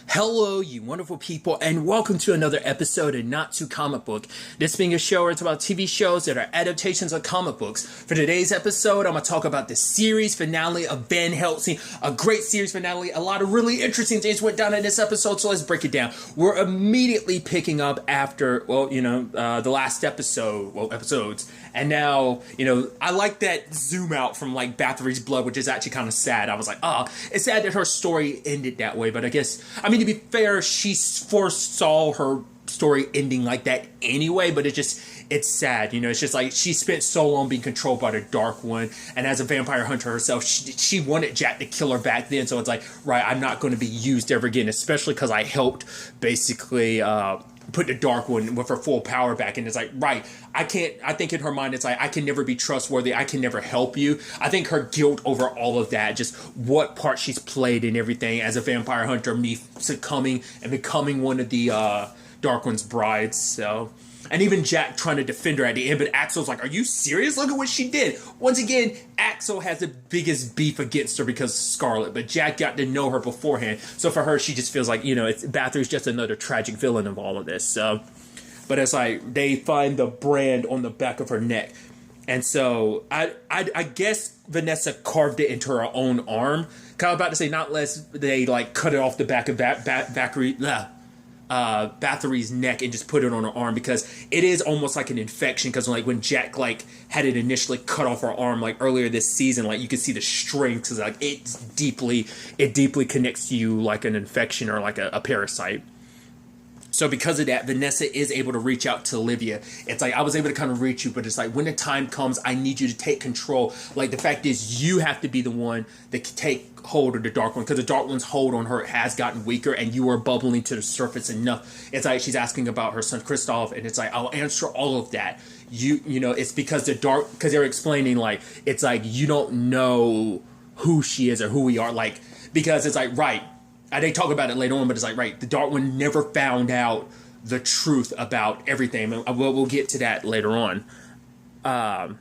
Hello, you wonderful people, and welcome to another episode of Not Too Comic Book. This being a show where it's about TV shows that are adaptations of comic books. For today's episode, I'm going to talk about the series finale of Van Helsing. A great series finale. A lot of really interesting things went down in this episode, so let's break it down. We're immediately picking up after, the last episodes. And now, I like that zoom out from, Bathory's blood, which is actually kind of sad. I was like, it's sad that her story ended that way, but to be fair, she foresaw her story ending like that anyway, but it's sad, it's just like she spent so long being controlled by the Dark One, and as a vampire hunter herself, she wanted Jack to kill her back then, so it's like, right, I'm not going to be used ever again, especially because I helped basically put the Dark One with her full power back, and it's like, right, I think in her mind, it's like, I can never be trustworthy, I can never help you. I think her guilt over all of that, just what part she's played in everything as a vampire hunter, me succumbing and becoming one of the Dark One's brides, so... And even Jack trying to defend her at the end, but Axel's like, are you serious? Look at what she did. Once again, Axel has the biggest beef against her because of Scarlet, but Jack got to know her beforehand. So for her, she just feels like, Bathory's just another tragic villain of all of this. So, but it's like, they find the brand on the back of her neck. And so, I guess Vanessa carved it into her own arm. Cause I was about to say, not unless they, cut it off the back of Bathory's neck and just put it on her arm, because it is almost like an infection, because when Jack had it initially cut off her arm earlier this season, you could see the string, because it deeply connects to you like an infection or like a parasite. So because of that, Vanessa is able to reach out to Olivia. It's like, I was able to kind of reach you, but it's like, when the time comes, I need you to take control. The fact is, you have to be the one that can take hold of the Dark One, because the Dark One's hold on her has gotten weaker, and you are bubbling to the surface enough. It's like, she's asking about her son, Kristoff, and it's like, I'll answer all of that. It's because because they're explaining, it's like, you don't know who she is or who we are, because it's like, right, and they talk about it later on, but it's like, right, the Dark One never found out the truth about everything. We'll get to that later on. I'll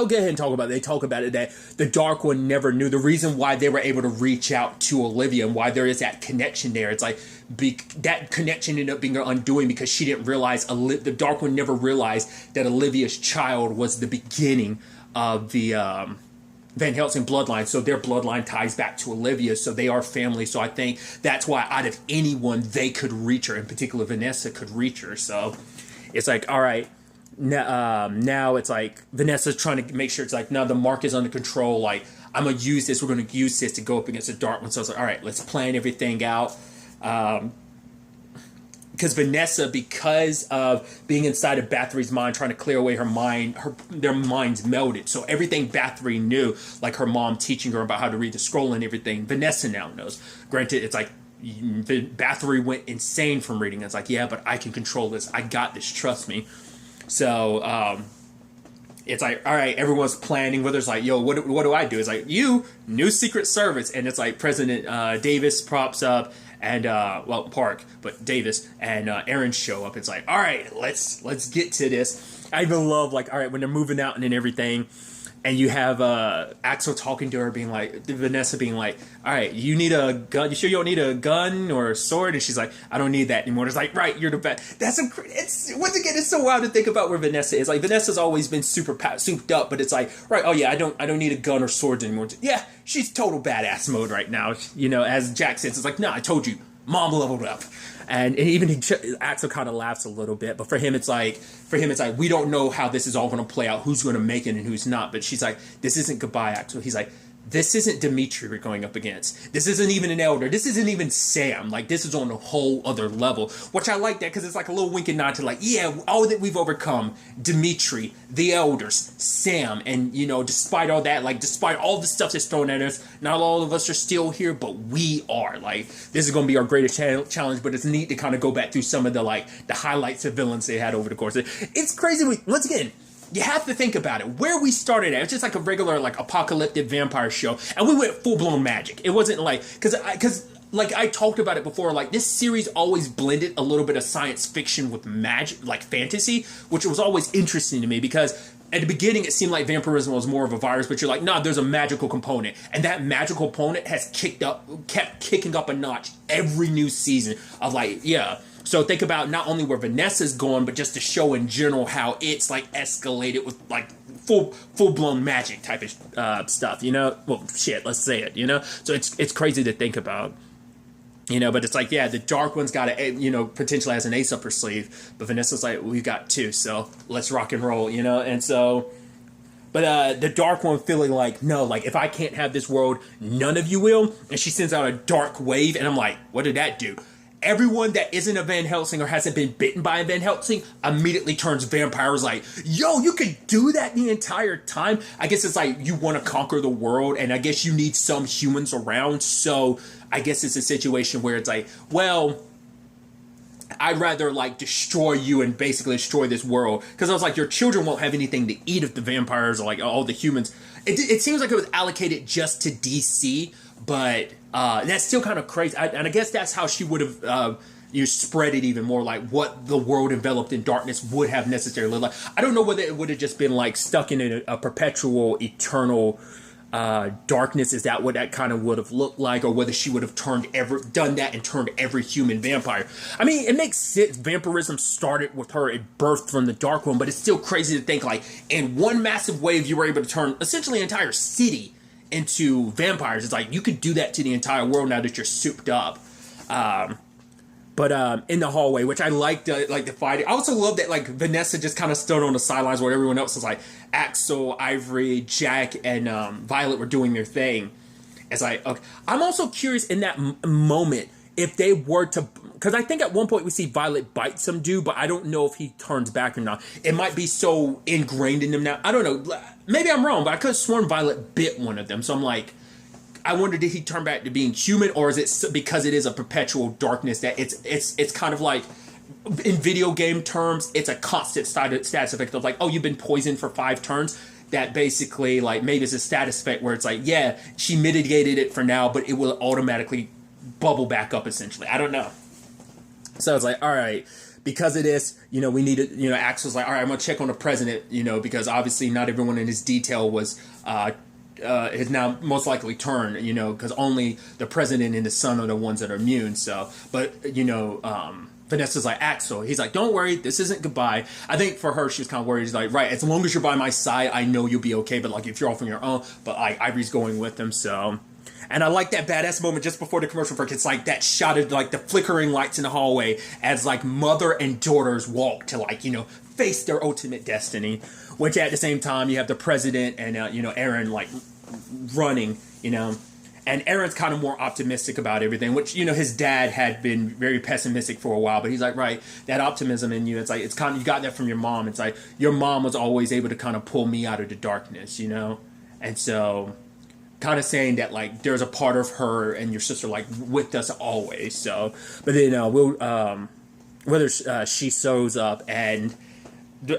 go ahead and talk about it. They talk about it that the Dark One never knew the reason why they were able to reach out to Olivia and why there is that connection there. It's like, that connection ended up being her undoing, because she didn't realize, the Dark One never realized that Olivia's child was the beginning of the Van Helsing bloodline, so their bloodline ties back to Olivia, so they are family. So I think that's why out of anyone, they could reach her. In particular, Vanessa could reach her. So it's like, all right, now it's like Vanessa's trying to make sure it's like, no, the mark is under control. I'm going to use this. We're going to use this to go up against the Dark One. So it's like, all right, let's plan everything out. Because Vanessa, because of being inside of Bathory's mind, trying to clear away her mind, their minds melded. So everything Bathory knew, like her mom teaching her about how to read the scroll and everything, Vanessa now knows. Granted, it's like Bathory went insane from reading. It's like, yeah, but I can control this. I got this. Trust me. So it's like, all right, everyone's planning. Whether it's like, yo, what do I do? It's like, you, new Secret Service. And it's like President Davis props up. And Park, but Davis and Aaron show up. It's like, all right, let's get to this. I even love all right, when they're moving out and everything, and you have Axel talking to her, being like, Vanessa being like, all right, you need a gun. You sure you don't need a gun or a sword? And she's like, I don't need that anymore. It's like, right, you're the best. Once again, it's so wild to think about where Vanessa is. Vanessa's always been super souped up, but it's like, right, oh yeah, I don't need a gun or swords anymore. Yeah, she's total badass mode right now. As Jack says, it's like, no, I told you, mom leveled up. And even Axel kind of laughs a little bit, but for him it's like we don't know how this is all going to play out, who's going to make it and who's not. But she's like, this isn't goodbye, Axel. He's like, this isn't Dimitri we're going up against. This isn't even an elder. This isn't even Sam. This is on a whole other level. Which I like that, because it's like a little wink and nod to yeah, all that we've overcome, Dimitri, the elders, Sam, and despite all that, despite all the stuff that's thrown at us, not all of us are still here, but we are. This is going to be our greatest challenge, but it's neat to kind of go back through some of the the highlights of villains they had over the course. It's crazy. Once again, you have to think about it. Where we started at, it's just a regular apocalyptic vampire show, and we went full-blown magic. It wasn't because I talked about it before, this series always blended a little bit of science fiction with magic, fantasy, which was always interesting to me, because at the beginning, it seemed like vampirism was more of a virus, but you're like, no, there's a magical component. And that magical component has kept kicking up a notch every new season of like, yeah. So think about not only where Vanessa's going, but just the show in general, how it's like escalated with like full blown magic type of stuff, you know? Well, shit, let's say it, you know? So it's crazy to think about. You know, but it's like, yeah, the Dark One's got a, you know, potentially has an ace up her sleeve, but Vanessa's like, we've got two, so let's rock and roll, you know? And so, but the Dark One feeling like, no, like, if I can't have this world, none of you will, and she sends out a dark wave, and I'm like, what did that do? Everyone that isn't a Van Helsing or hasn't been bitten by a Van Helsing immediately turns vampires like, yo, you could do that the entire time? I guess it's like, you want to conquer the world, and I guess you need some humans around, so I guess it's a situation where it's like, well, I'd rather like destroy you and basically destroy this world. Because I was like, your children won't have anything to eat if the vampires are like all the humans. It seems like it was allocated just to DC, but that's still kind of crazy. And I guess that's how she would have you spread it even more, like what the world enveloped in darkness would have necessarily like. I don't know whether it would have just been like stuck in a perpetual, eternal darkness. Is that what that kind of would have looked like, or whether she would have done that and turned every human vampire? I mean, it makes sense. Vampirism started with her, it birthed from the Dark One, but it's still crazy to think like in one massive wave you were able to turn essentially an entire city into vampires. It's like you could do that to the entire world now that you're souped up. But in the hallway, which I liked, the fighting. I also love that like Vanessa just kind of stood on the sidelines while everyone else was like Axel, Ivory, Jack, and Violet were doing their thing. It's like, okay. I'm also curious in that moment if they were to, because I think at one point we see Violet bite some dude, but I don't know if he turns back or not. It might be so ingrained in them now. I don't know. Maybe I'm wrong, but I could have sworn Violet bit one of them. So I'm like, I wonder, did he turn back to being human, or is it because it is a perpetual darkness that it's kind of like, in video game terms, it's a constant status effect of like, oh, you've been poisoned for 5 turns. That basically, like, maybe it's a status effect where it's like, yeah, she mitigated it for now, but it will automatically bubble back up, essentially. I don't know. So it's like, all right, because of this, you know, we need to, you know, Axel's like, all right, I'm going to check on the president, you know, because obviously not everyone in his detail was, has now most likely turned, you know, because only the president and his son are the ones that are immune. So, but, you know, Vanessa's like, Axel, he's like, don't worry, this isn't goodbye. I think for her, she was kind of worried. She's like, right, as long as you're by my side, I know you'll be okay. But like, if you're off on your own, but like, Ivory's going with him. So, and I like that badass moment just before the commercial break. It's like that shot of like the flickering lights in the hallway as like mother and daughters walk to like, you know, face their ultimate destiny. Which at the same time, you have the president and, you know, Aaron like running, you know. And Aaron's kind of more optimistic about everything, which, you know, his dad had been very pessimistic for a while. But he's like, right, that optimism in you, it's like, it's kind of, you got that from your mom. It's like, your mom was always able to kind of pull me out of the darkness, you know. And so kind of saying that, like, there's a part of her and your sister, like, with us always. So, but then whether she sews up and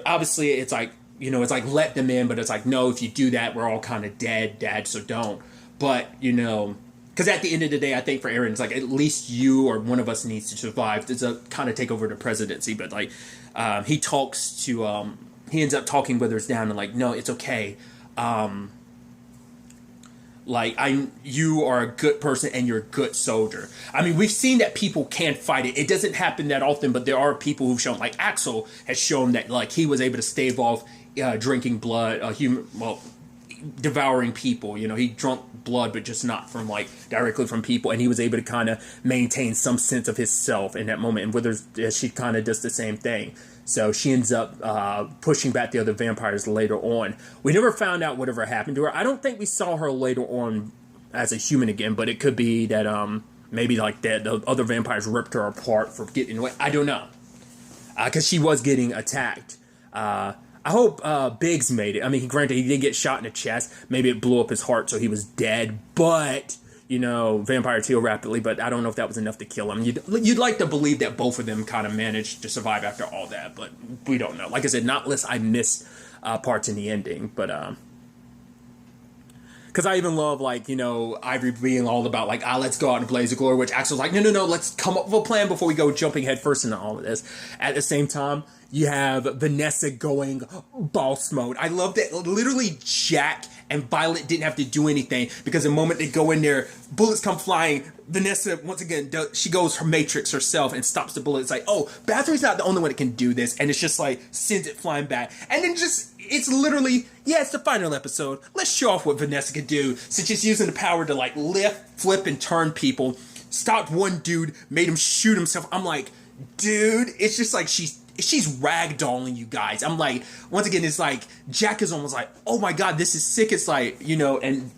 obviously it's like, you know, it's like, let them in, but it's like, no, if you do that, we're all kind of dead, Dad, so don't. But, you know, because at the end of the day, I think for Aaron, it's like, at least you or one of us needs to survive to kind of take over the presidency. But, like, he talks to, he ends up talking Withers down and, like, no, it's okay. Like, you are a good person and you're a good soldier. I mean, we've seen that people can fight it. It doesn't happen that often, but there are people who've shown, like Axel has shown that, like, he was able to stave off drinking blood, devouring people. You know, he drunk blood, but just not from, like, directly from people. And he was able to kind of maintain some sense of himself in that moment. And Withers, she kind of does the same thing. So she ends up pushing back the other vampires later on. We never found out whatever happened to her. I don't think we saw her later on as a human again, but it could be that maybe like that the other vampires ripped her apart for getting away. I don't know. Because she was getting attacked. I hope Biggs made it. I mean, granted, he did get shot in the chest. Maybe it blew up his heart, so he was dead. But, you know, vampires heal rapidly, but I don't know if that was enough to kill him. You'd like to believe that both of them kind of managed to survive after all that, but we don't know. Like I said, not unless I missed parts in the ending, but because because I even love, like, Ivory being all about, like, let's go out in a blaze of glory, which Axel's like, no, let's come up with a plan before we go jumping headfirst into all of this. At the same time, you have Vanessa going boss mode. I love that literally Jack and Violet didn't have to do anything, because the moment they go in there, bullets come flying. Vanessa, once again, she goes her Matrix herself and stops the bullet. It's like, oh, Bathory's not the only one that can do this. And it's just like, sends it flying back. And then it's literally, it's the final episode. Let's show off what Vanessa can do. So she's using the power to, like, lift, flip, and turn people. Stopped one dude, made him shoot himself. I'm like, dude, it's just like she's ragdolling you guys. I'm like, once again, it's like, Jack is almost like, oh my god, this is sick. It's like, and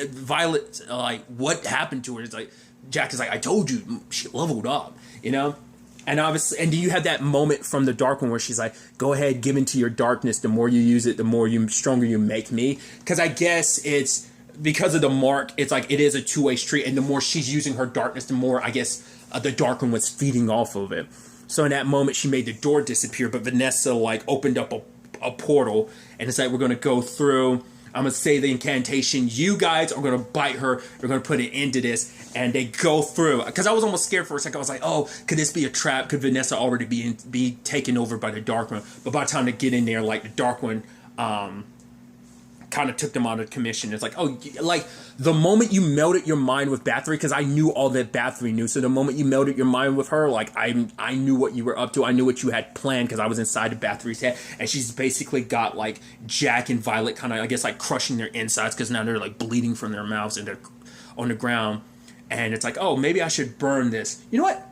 Violet, like, what happened to her? It's like, Jack is like, I told you, she leveled up, And obviously, and do you have that moment from the Dark One where she's like, go ahead, give into your darkness. The more you use it, the more stronger you make me. Because I guess it's, because of the mark, it's like, it is a two-way street. And the more she's using her darkness, the more, I guess, the Dark One was feeding off of it. So in that moment, she made the door disappear, but Vanessa, like, opened up a portal, and it's like, we're going to go through, I'm going to say the incantation, you guys are going to bite her, you're going to put an end to this, and they go through. Because I was almost scared for a second. I was like, oh, could this be a trap? Could Vanessa already be taken over by the Dark One? But by the time they get in there, like, the Dark One kind of took them out of commission. It's like, oh, like, the moment you melded your mind with Bathory, because I knew all that Bathory knew, so the moment you melded your mind with her, like, I knew what you were up to, I knew what you had planned, because I was inside of Bathory's head, and she's basically got, like, Jack and Violet kind of, I guess, like, crushing their insides, because now they're, like, bleeding from their mouths, and they're on the ground, and it's like, oh, maybe I should burn this. You know what?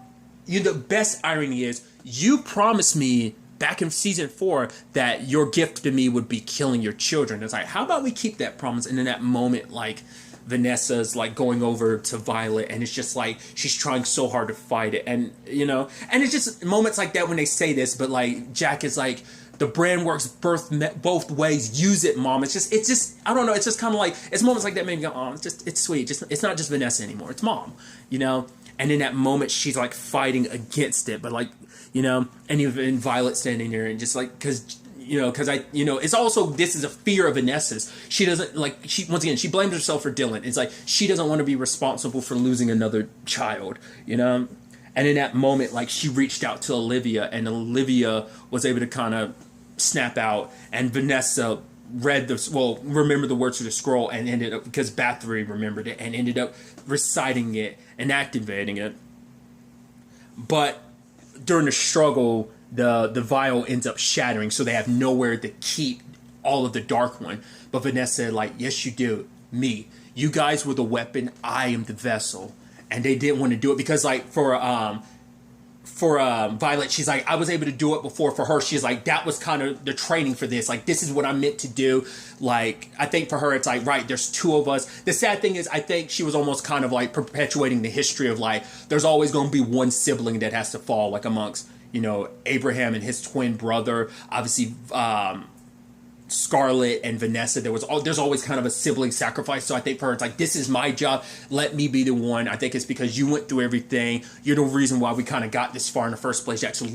The best irony is, you promised me back in season 4 that your gift to me would be killing your children. It's like, how about we keep that promise? And in that moment, like, Vanessa's, like, going over to Violet, and it's just like, she's trying so hard to fight it. And, and it's just moments like that when they say this, but, like, Jack is like, the brand works both ways. Use it, Mom. It's just, I don't know. It's just kind of like, it's moments like that made me go, oh, it's sweet. It's not just Vanessa anymore. It's Mom, And in that moment, she's, like, fighting against it, but, like, and even Violet standing there and just, like, because it's also, this is a fear of Vanessa's. She doesn't, like, once again, she blames herself for Dylan. It's like, she doesn't want to be responsible for losing another child, And in that moment, like, she reached out to Olivia, and Olivia was able to kind of snap out, and Vanessa remember the words of the scroll, and ended up, because Bathory remembered it, and ended up reciting it and activating it. But during the struggle, the vial ends up shattering, so they have nowhere to keep all of the Dark One. But Vanessa said, like, yes, you do. Me. You guys were the weapon. I am the vessel. And they didn't want to do it because, like, for Violet, she's like, I was able to do it before. For her, she's like, that was kind of the training for this. Like, this is what I'm meant to do. Like, I think for her, it's like, right, there's two of us. The sad thing is, I think she was almost kind of, like, perpetuating the history of, like, there's always going to be one sibling that has to fall, like, amongst, Abraham and his twin brother. Obviously, Scarlet and Vanessa, there's always kind of a sibling sacrifice. So I think for her, it's like, this is my job. Let me be the one. I think it's because you went through everything. You're the reason why we kind of got this far in the first place, Jack. So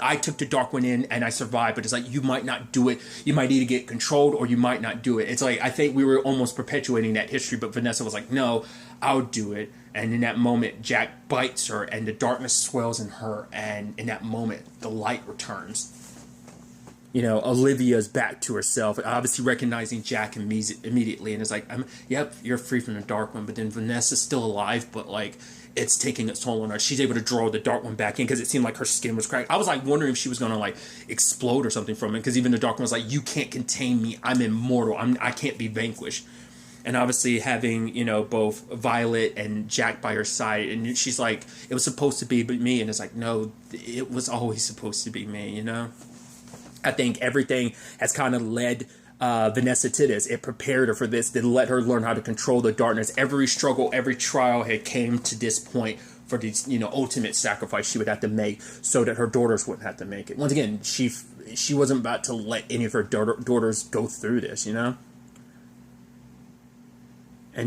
I took the Dark One in and I survived. But it's like, you might not do it. You might either get controlled or you might not do it. It's like, I think we were almost perpetuating that history. But Vanessa was like, no, I'll do it. And in that moment, Jack bites her and the darkness swells in her. And in that moment, the light returns. Olivia's back to herself, obviously recognizing Jack immediately, and it's like, yep, you're free from the Dark One, but then Vanessa's still alive, but, like, it's taking its toll on her. She's able to draw the Dark One back in, because it seemed like her skin was cracked. I was, like, wondering if she was going to, like, explode or something from it, because even the Dark One was like, you can't contain me, I'm immortal, I can't be vanquished. And obviously having, both Violet and Jack by her side, and she's like, it was supposed to be me, and it's like, no, it was always supposed to be me, I think everything has kind of led Vanessa to this. It prepared her for this. It let her learn how to control the darkness. Every struggle, every trial had came to this point for this, ultimate sacrifice she would have to make so that her daughters wouldn't have to make it. Once again, she wasn't about to let any of her daughters go through this, And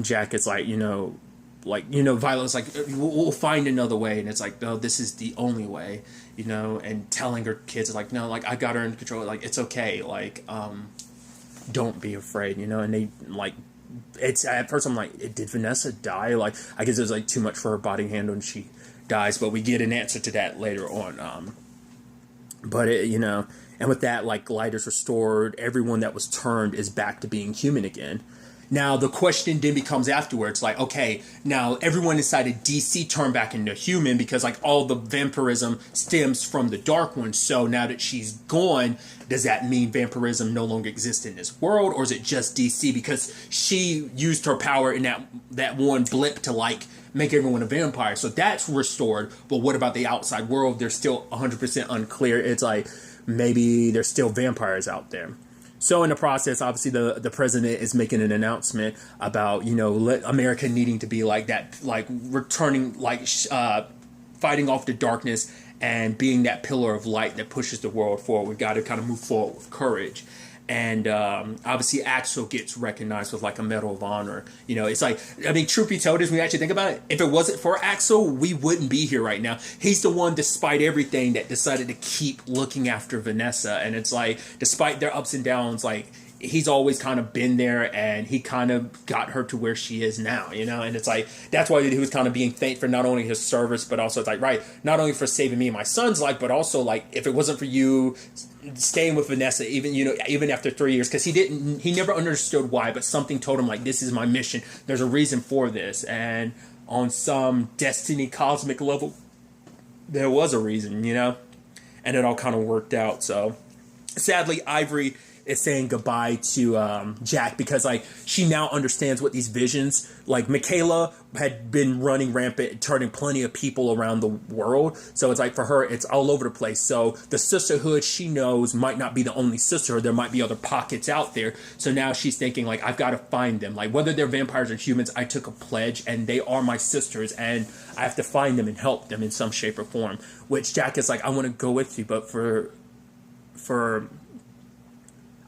Jack is like, Violet's like, we'll find another way. And it's like, no, this is the only way, and telling her kids, like, no, like, I got her in control. Like, it's okay. Like, don't be afraid, and they, like, it's at first I'm like, did Vanessa die? Like, I guess it was like too much for her body to handle and she dies, but we get an answer to that later on. But it, you know, and with that, like, light is restored. Everyone that was turned is back to being human again. Now, the question then becomes afterwards, like, okay, now everyone inside of DC turned back into human because, like, all the vampirism stems from the Dark One. So now that she's gone, does that mean vampirism no longer exists in this world? Or is it just DC? Because she used her power in that one blip to, like, make everyone a vampire. So that's restored. But what about the outside world? They're still 100% unclear. It's like, maybe there's still vampires out there. So in the process, obviously, the president is making an announcement about, you know, America needing to be like that, like returning, like fighting off the darkness and being that pillar of light that pushes the world forward. We've got to kind of move forward with courage. And obviously, Axel gets recognized with like a Medal of Honor. You know, it's like, I mean, truth be told, as we actually think about it, if it wasn't for Axel, we wouldn't be here right now. He's the one, despite everything, that decided to keep looking after Vanessa. And it's like, despite their ups and downs, like, he's always kind of been there, and he kind of got her to where she is now, you know? And it's like, that's why he was kind of being thanked for not only his service, but also, it's like, right, not only for saving me and my son's life, but also, like, if it wasn't for you staying with Vanessa, even, you know, even after 3 years, because he never understood why, but something told him, like, this is my mission. There's a reason for this. And on some destiny cosmic level, there was a reason, you know? And it all kind of worked out. So sadly, Ivory is saying goodbye to Jack because, like, she now understands what these visions, like, Michaela had been running rampant, turning plenty of people around the world. So it's like, for her, it's all over the place. So the sisterhood she knows might not be the only sisterhood. There might be other pockets out there. So now she's thinking, like, I've got to find them. Like, whether they're vampires or humans, I took a pledge and they are my sisters and I have to find them and help them in some shape or form. Which Jack is like, I want to go with you, but for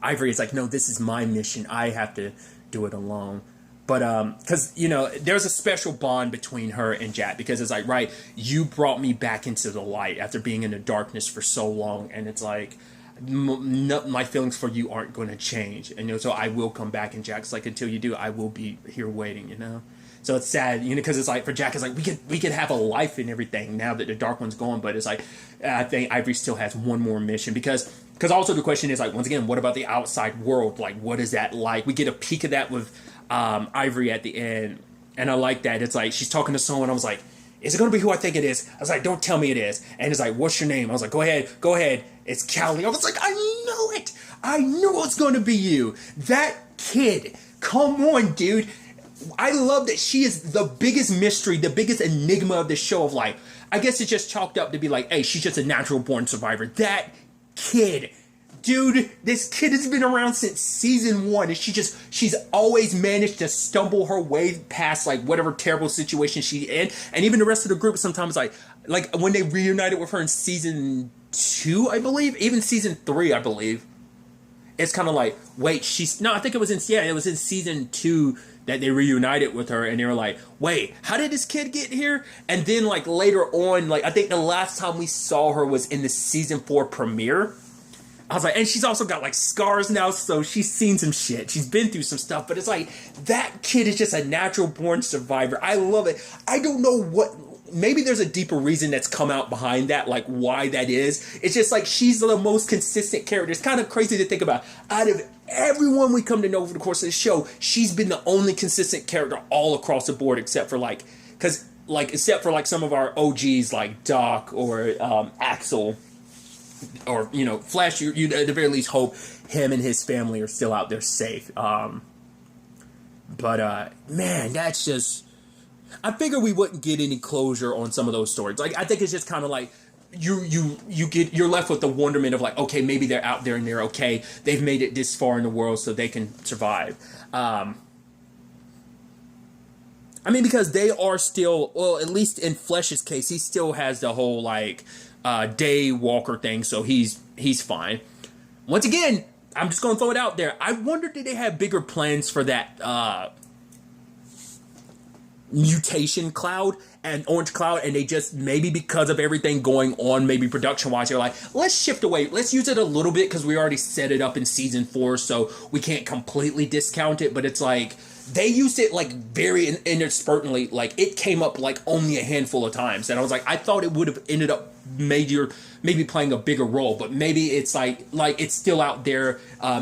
Ivory is like, no, this is my mission. I have to do it alone. But, because, you know, there's a special bond between her and Jack because it's like, right, you brought me back into the light after being in the darkness for so long. And it's like, my feelings for you aren't going to change. And, you know, so I will come back. And Jack's like, until you do, I will be here waiting, you know? So it's sad, you know, because it's like, for Jack, it's like, we could have a life and everything now that the Dark One's gone. But it's like, I think Ivory still has one more mission because also the question is, like, once again, what about the outside world? Like, what is that like? We get a peek of that with Ivory at the end. And I like that. It's like, she's talking to someone. I was like, is it going to be who I think it is? I was like, don't tell me it is. And it's like, what's your name? I was like, go ahead. It's Callie. I was like, I knew it. I knew it's going to be you. That kid. Come on, dude. I love that she is the biggest mystery, the biggest enigma of the show of, like, I guess it's just chalked up to be like, hey, she's just a natural born survivor. That kid, dude, this kid has been around since season 1, and she's always managed to stumble her way past, like, whatever terrible situation she's in. And even the rest of the group sometimes, like when they reunited with her in season 2, I believe, even season 3, I believe, it's kind of like, wait, I think it was in season 2 that they reunited with her, and they were like, wait, how did this kid get here? And then, like, later on, like, I think the last time we saw her was in the season 4 premiere. I was like, and she's also got, like, scars now, so she's seen some shit. She's been through some stuff, but it's like, that kid is just a natural born survivor. I love it. I don't know what, maybe there's a deeper reason that's come out behind that, like, why that is. It's just like, she's the most consistent character. It's kind of crazy to think about. Out of everyone we come to know over the course of the show, she's been the only consistent character all across the board, except for, like, except for, like, some of our OGs, like Doc or Axel, or, you know, Flash. You at the very least hope him and his family are still out there safe. But man, that's just, I figured we wouldn't get any closure on some of those stories. Like, I think it's just kind of like, you're left with the wonderment of, like, okay, maybe they're out there and they're okay. They've made it this far in the world so they can survive. I mean, because they are still, well, at least in Flesh's case, he still has the whole, like, day walker thing, so he's fine. Once again, I'm just going to throw it out there. I wonder, did they have bigger plans for that Mutation Cloud and Orange Cloud, and they just, maybe because of everything going on, maybe production-wise, they're like, let's shift away. Let's use it a little bit because we already set it up in season 4, so we can't completely discount it, but it's like, they used it like very inadvertently. Like it came up like only a handful of times, and I was like, I thought it would have ended up maybe playing a bigger role, but maybe it's like it's still out there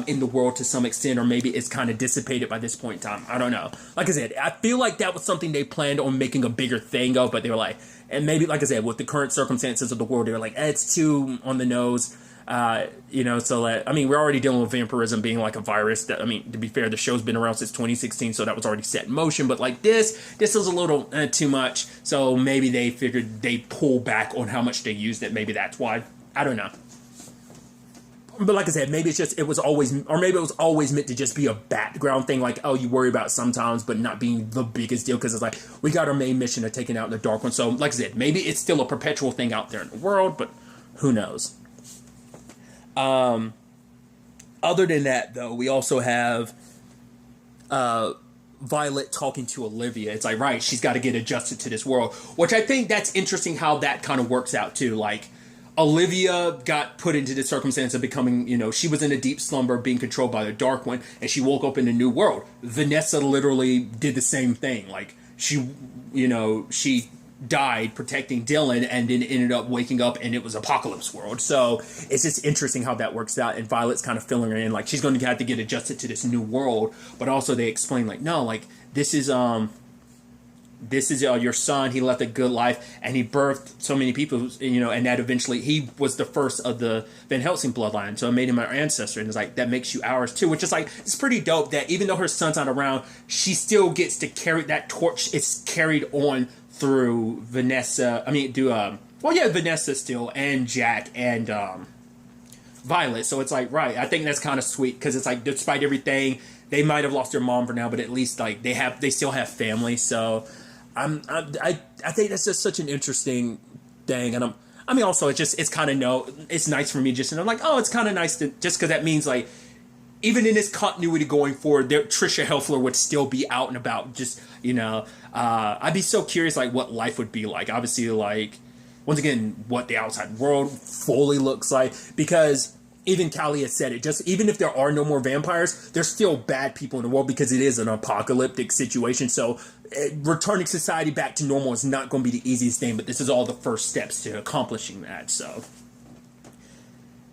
in the world to some extent, or maybe it's kind of dissipated by this point in time. I don't know. Like I said, I feel like that was something they planned on making a bigger thing of, but they were like, and maybe like I said, with the current circumstances of the world, they were like, it's too on the nose. So I mean, we're already dealing with vampirism being like a virus. That, I mean, to be fair, the show's been around since 2016, so that was already set in motion. But like this is a little too much. So maybe they figured they pull back on how much they used it. Maybe that's why. I don't know. But like I said, maybe it was always meant to just be a background thing. Like, oh, you worry about it sometimes, but not being the biggest deal because it's like we got our main mission of taking out the Dark One. So like I said, maybe it's still a perpetual thing out there in the world, but who knows? Other than that, though, we also have Violet talking to Olivia. It's like, right, she's got to get adjusted to this world, which I think that's interesting how that kind of works out, too. Like, Olivia got put into the circumstance of becoming, she was in a deep slumber being controlled by the Dark One, and she woke up in a new world. Vanessa literally did the same thing. Like, she died protecting Dylan and then ended up waking up and it was Apocalypse World. So it's just interesting how that works out, and Violet's kind of filling her in like she's going to have to get adjusted to this new world, but also they explain like, no, like this is your son. He left a good life and he birthed so many people, and that eventually he was the first of the Van Helsing bloodline, so it made him our ancestor, and it's like that makes you ours too, which is like, it's pretty dope that even though her son's not around, she still gets to carry that torch. It's carried on through Vanessa. Vanessa still, and Jack and Violet. So it's like, right, I think that's kind of sweet because it's like, despite everything, they might have lost their mom for now, but at least like they still have family. So I think that's just such an interesting thing, and also it's kind of it's nice for me just, and I'm like, oh, it's kind of nice to just because that means like, even in this continuity going forward, Trisha Helfer would still be out and about. Just, I'd be so curious, like, what life would be like. Obviously, like, once again, what the outside world fully looks like. Because even Callie has said it. Just even if there are no more vampires, there's still bad people in the world because it is an apocalyptic situation. So returning society back to normal is not going to be the easiest thing. But this is all the first steps to accomplishing that. So,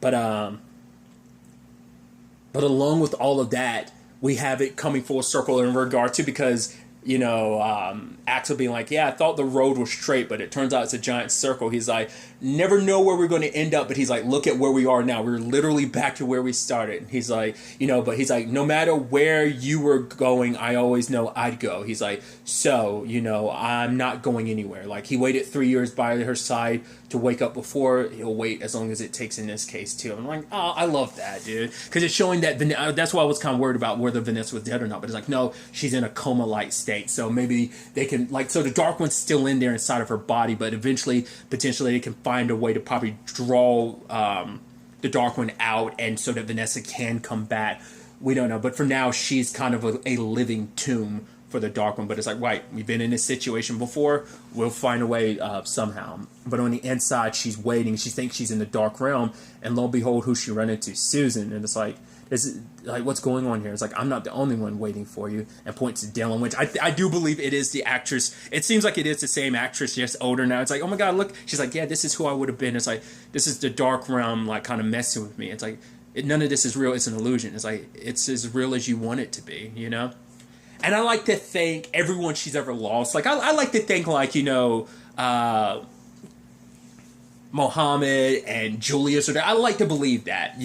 But along with all of that, we have it coming full circle in regard to, because, Axel being like, yeah, I thought the road was straight, but it turns out it's a giant circle. He's like, never know where we're going to end up, but he's like, look at where we are now. We're literally back to where we started. And he's like, but he's like, no matter where you were going, I always know I'd go. He's like, so, I'm not going anywhere. Like, he waited 3 years by her side to wake up before. He'll wait as long as it takes in this case, too. I'm like, oh, I love that, dude. Because it's showing that, that's why I was kind of worried about whether Vanessa was dead or not. But it's like, no, she's in a coma-like state. So maybe they can, so the Dark One's still in there inside of her body, but eventually, potentially, they can find a way to probably draw the Dark One out, and so that Vanessa can come back. We don't know. But for now, she's kind of a living tomb for the Dark One. But it's like, right, we've been in this situation before. We'll find a way somehow. But on the inside, she's waiting. She thinks she's in the Dark Realm. And lo and behold, who she run into? Susan. And it's like, what's going on here? It's like, I'm not the only one waiting for you. And points to Dylan, which I do believe it is the actress. It seems like it is the same actress, just older now. It's like, oh my God, look. She's like, yeah, this is who I would have been. It's like, this is the Dark Realm, like, kind of messing with me. It's like, none of this is real. It's an illusion. It's like, it's as real as you want it to be, And I like to thank everyone she's ever lost. Like, I like to think, like, Mohammed and Julius are there. I like to believe that,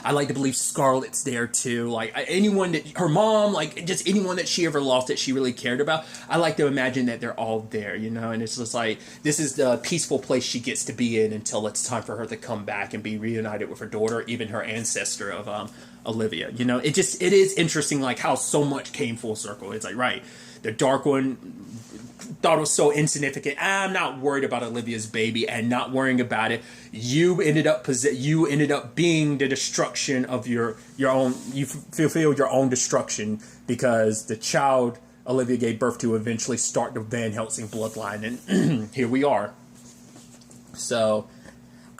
I like to believe Scarlett's there too. Like, anyone that, her mom, like, just anyone that she ever lost that she really cared about, I like to imagine that they're all there, and it's just like, this is the peaceful place she gets to be in until it's time for her to come back and be reunited with her daughter, even her ancestor of Olivia. It is interesting, like, how so much came full circle. It's like, right, the Dark One thought it was so insignificant. I'm not worried about Olivia's baby, and not worrying about it, you ended up being the destruction of your own. You fulfill your own destruction, because the child Olivia gave birth to eventually start the Van Helsing bloodline, and here we are. So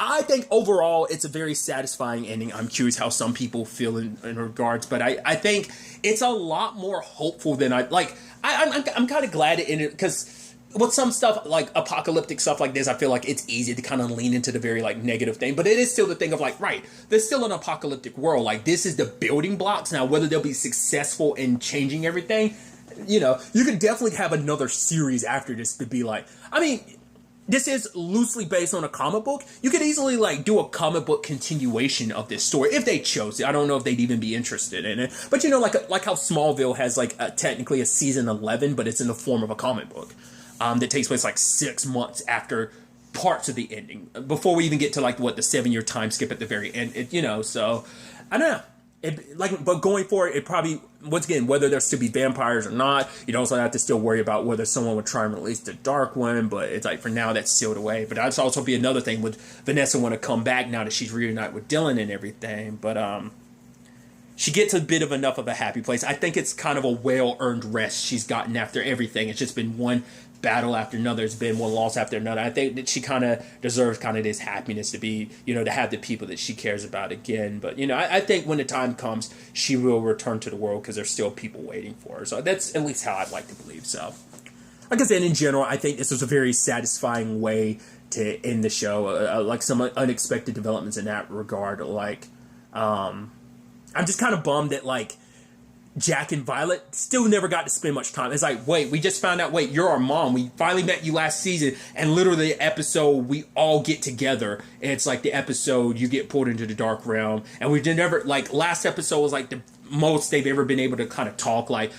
I think overall it's a very satisfying ending. I'm curious how some people feel in regards, but I think it's a lot more hopeful than I like. I'm kind of glad it ended, because with some stuff like apocalyptic stuff like this, I feel like it's easy to kind of lean into the very like negative thing, but it is still the thing of like, right, there's still an apocalyptic world. Like, this is the building blocks. Now, whether they'll be successful in changing everything, you know, you could definitely have another series after this to be like, I mean, this is loosely based on a comic book. You could easily like do a comic book continuation of this story if they chose it. I don't know if they'd even be interested in it. But you know, like how Smallville has like technically a season 11, but it's in the form of a comic book that takes place like 6 months after parts of the ending, before we even get to like the 7-year time skip at the very end. You know, so I don't know. But going forward, it probably, once again, whether there still be vampires or not, you don't also have to still worry about whether someone would try and release the Dark One. But it's like, for now, that's sealed away. But that's also be another thing, with Vanessa want to come back now that she's reunited with Dylan and everything. But she gets a bit of enough of a happy place. I think it's kind of a well-earned rest she's gotten after everything. It's just been one battle after another. It's been one loss after another. I think that she kind of deserves kind of this happiness to be, you know, to have the people that she cares about again. But, you know, I think when the time comes, she will return to the world, because there's still people waiting for her. So that's at least how I'd like to believe. So, like I said, in general, I think this was a very satisfying way to end the show. Like some unexpected developments in that regard. Like, I'm just kind of bummed that, like, Jack and Violet still never got to spend much time. It's like, wait, we just found out, wait, you're our mom. We finally met you last season, and literally the episode we all get together, and it's like the episode you get pulled into the dark realm, and we never, like, last episode was like the most they've ever been able to kind of talk. Like,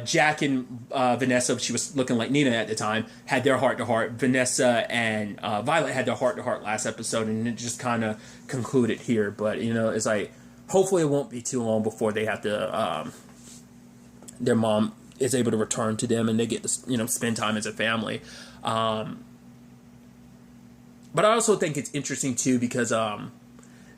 Jack and Vanessa, she was looking like Nina at the time, had their heart-to-heart. Vanessa and Violet had their heart-to-heart last episode, and it just kind of concluded here. But, you know, it's like, hopefully it won't be too long before they have to, their mom is able to return to them and they get to, you know, spend time as a family. But I also think it's interesting too, because,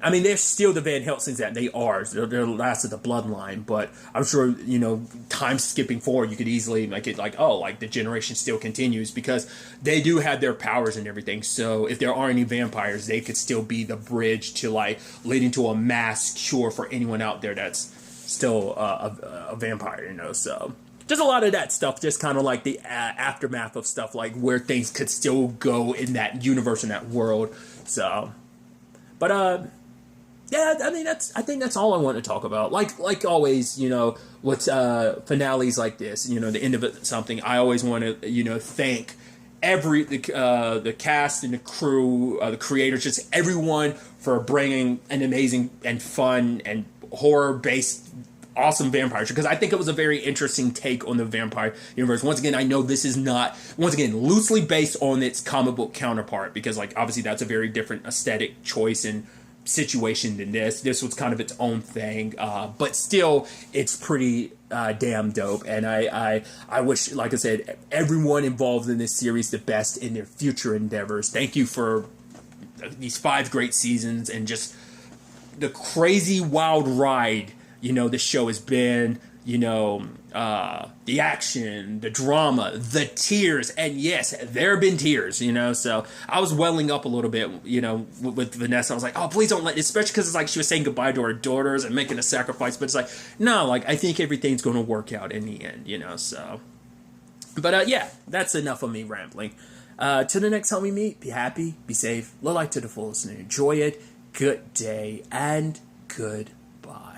I mean, they're still the Van Helsings that they are. They're the last of the bloodline, but I'm sure, you know, time skipping forward, you could easily make it like, oh, like the generation still continues, because they do have their powers and everything. So if there aren't any vampires, they could still be the bridge to like leading to a mass cure for anyone out there that's still a vampire, you know. So just a lot of that stuff, just kind of like the aftermath of stuff, like where things could still go in that universe, in that world. So, but yeah, I mean, I think that's all I want to talk about. Like always, you know, with finales like this, you know, the end of it, something, I always want to, you know, thank the cast and the crew, the creators, just everyone for bringing an amazing and fun and horror-based awesome vampire show, because I think it was a very interesting take on the vampire universe. Once again, I know this is not, once again, loosely based on its comic book counterpart, because like obviously that's a very different aesthetic choice and situation than this. This was kind of its own thing, but still, it's pretty damn dope. And I wish, like I said, everyone involved in this series the best in their future endeavors. Thank you for these 5 great seasons and just the crazy wild ride, you know, the show has been. You know, the action, the drama, the tears, and yes, there have been tears, you know, so I was welling up a little bit, you know, with Vanessa. I was like, oh, please don't let, especially because it's like she was saying goodbye to her daughters and making a sacrifice, but it's like, no, like, I think everything's going to work out in the end, you know, so, but yeah, that's enough of me rambling. To the next time we meet, be happy, be safe, live life to the fullest, and enjoy it. Good day, and goodbye.